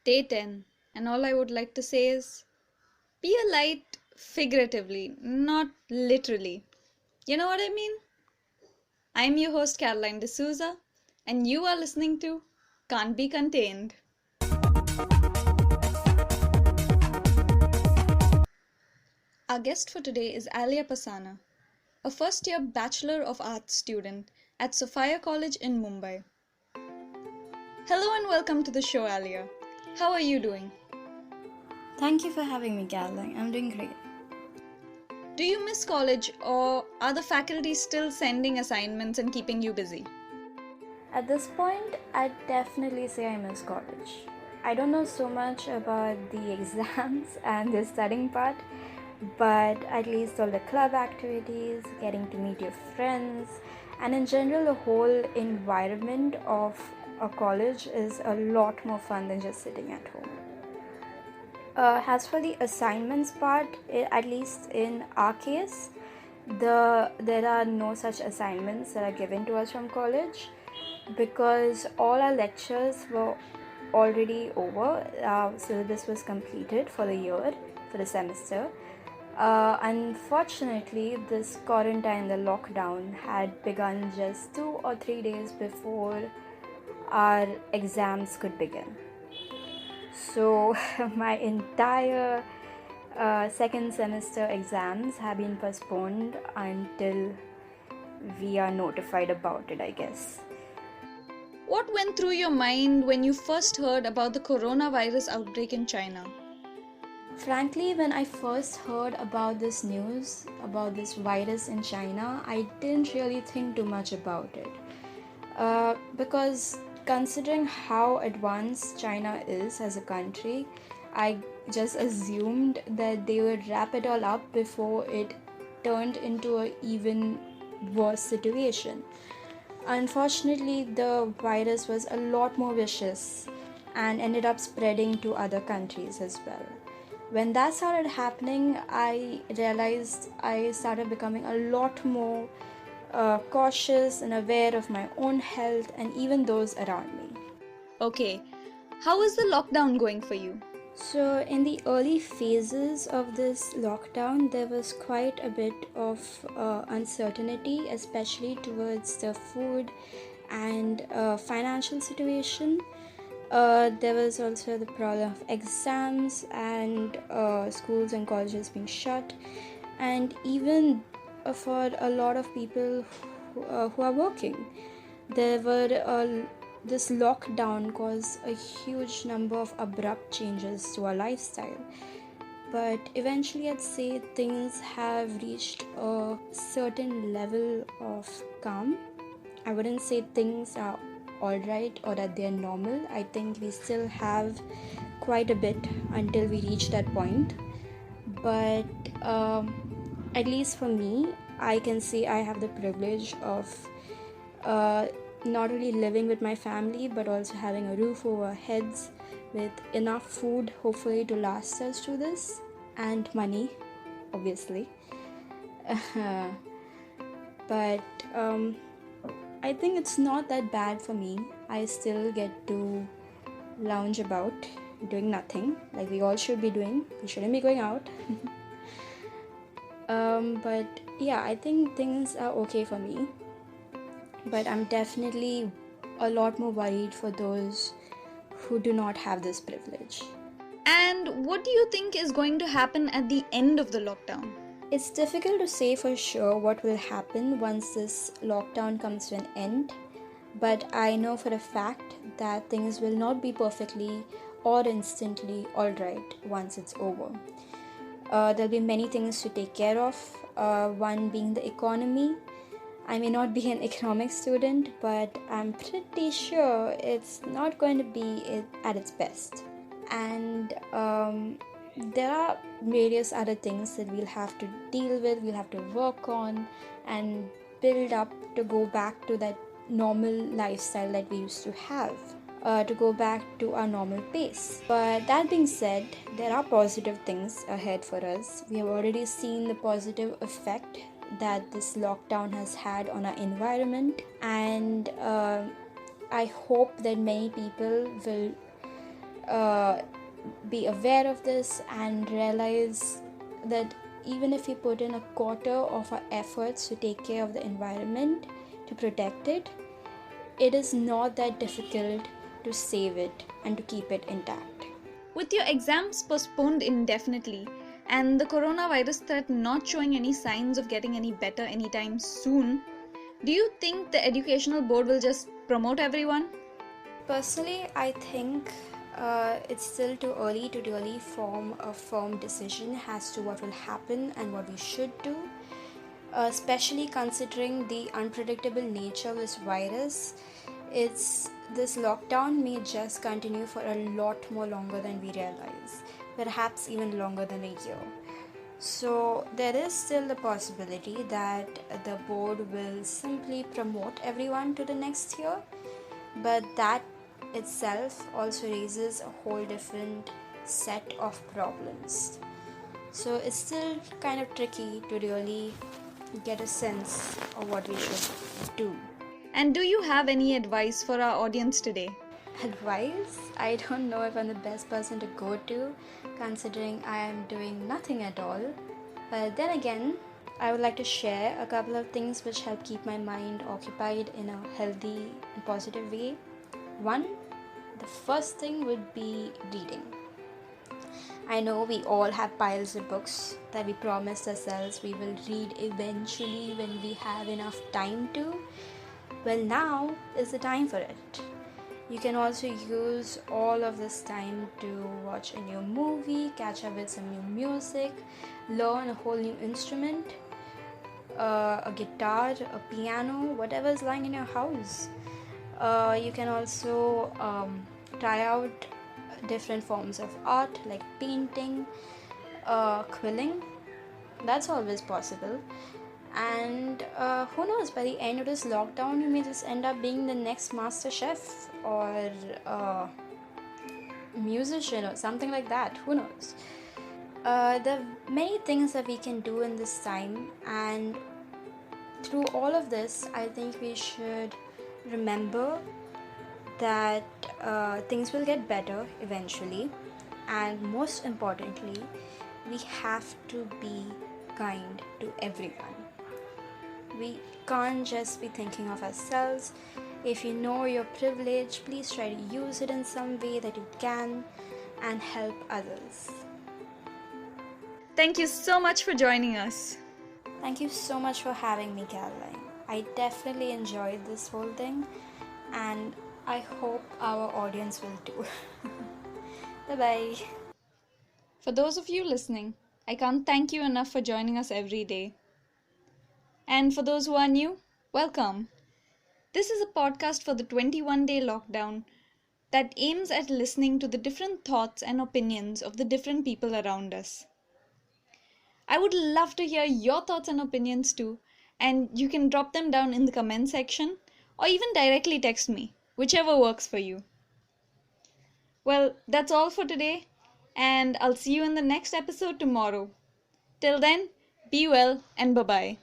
Day 10, and all I would like to say is be a light figuratively, not literally. You know what I mean? I'm your host, Caroline D'Souza, and you are listening to Can't Be Contained. Our guest for today is Aalia Passanha, a first year Bachelor of Arts student at Sophia College in Mumbai. Hello and welcome to the show, Aalia. How are you doing? Thank you for having me, Caroline. I'm doing great. Do you miss college, or are the faculty still sending assignments and keeping you busy? At this point, I'd definitely say I miss college. I don't know so much about the exams and the studying part, but at least all the club activities, getting to meet your friends, and in general, the whole environment of a college is a lot more fun than just sitting at home. As for the assignments part, at least in our case, there are no such assignments that are given to us from college because all our lectures were already over. Syllabus was completed for the year, for the semester. Unfortunately, this quarantine, the lockdown, had begun just 2 or 3 days before our exams could begin. So my entire second semester exams have been postponed until we are notified about it, I guess. What went through your mind when you first heard about the coronavirus outbreak in China? Frankly, when I first heard about this news, about this virus in China, I didn't really think too much about it. Because considering how advanced China is as a country, I just assumed that they would wrap it all up before it turned into an even worse situation. Unfortunately, the virus was a lot more vicious and ended up spreading to other countries as well. When that started happening, I realized I started becoming a lot more cautious and aware of my own health and even those around me. Okay, how is the lockdown going for you? So, in the early phases of this lockdown, there was quite a bit of uncertainty, especially towards the food and financial situation. There was also the problem of exams and schools and colleges being shut, and even for a lot of people who are working, there were this lockdown caused a huge number of abrupt changes to our lifestyle. But eventually, I'd say things have reached a certain level of calm. I wouldn't say things are alright or that they're normal. I think we still have quite a bit until we reach that point. But at least for me, I can say I have the privilege of not only living with my family but also having a roof over our heads with enough food, hopefully, to last us through this, and money, obviously. But I think it's not that bad for me. I still get to lounge about doing nothing like we all should be doing. We shouldn't be going out. But yeah, I think things are okay for me. But I'm definitely a lot more worried for those who do not have this privilege. And what do you think is going to happen at the end of the lockdown? It's difficult to say for sure what will happen once this lockdown comes to an end, but I know for a fact that things will not be perfectly or instantly alright once it's over. There'll be many things to take care of, one being the economy. I may not be an economics student, but I'm pretty sure it's not going to be at its best. And there are various other things that we'll have to deal with, we'll have to work on and build up to go back to that normal lifestyle that we used to have, to go back to our normal pace. But that being said, there are positive things ahead for us. We have already seen the positive effect that this lockdown has had on our environment, and I hope that many people will uh, be aware of this and realize that even if we put in a quarter of our efforts to take care of the environment, to protect it, it is not that difficult to save it and to keep it intact. With your exams postponed indefinitely and the coronavirus threat not showing any signs of getting any better anytime soon, do you think the educational board will just promote everyone? Personally, I think it's still too early to really form a firm decision as to what will happen and what we should do, especially considering the unpredictable nature of this virus. This lockdown may just continue for a lot more longer than we realize, perhaps even longer than a year. So there is still the possibility that the board will simply promote everyone to the next year, but that itself also raises a whole different set of problems. So it's still kind of tricky to really get a sense of what we should do. And do you have any advice for our audience today? Advice? I don't know if I'm the best person to go to, considering I am doing nothing at all. But then again, I would like to share a couple of things which help keep my mind occupied in a healthy and positive way. One, the first thing would be reading. I know we all have piles of books that we promised ourselves we will read eventually when we have enough time to. Well, now is the time for it. You can also use all of this time to watch a new movie, catch up with some new music, learn a whole new instrument, a guitar, a piano, whatever is lying in your house. You can also try out different forms of art like painting, quilling. That's always possible. And who knows, by the end of this lockdown, you may just end up being the next master chef or musician or something like that. Who knows? There are many things that we can do in this time, and through all of this, I think we should remember that things will get better eventually, and most importantly, we have to be kind to everyone. We can't just be thinking of ourselves. If you know your privilege, please try to use it in some way that you can and help others. Thank you so much for joining us. Thank you so much for having me, Caroline. I definitely enjoyed this whole thing, and I hope our audience will too. Bye bye. For those of you listening, I can't thank you enough for joining us every day. And for those who are new, welcome. This is a podcast for the 21-day lockdown that aims at listening to the different thoughts and opinions of the different people around us. I would love to hear your thoughts and opinions too, and you can drop them down in the comment section or even directly text me, whichever works for you. Well, that's all for today, and I'll see you in the next episode tomorrow. Till then, be well and bye-bye.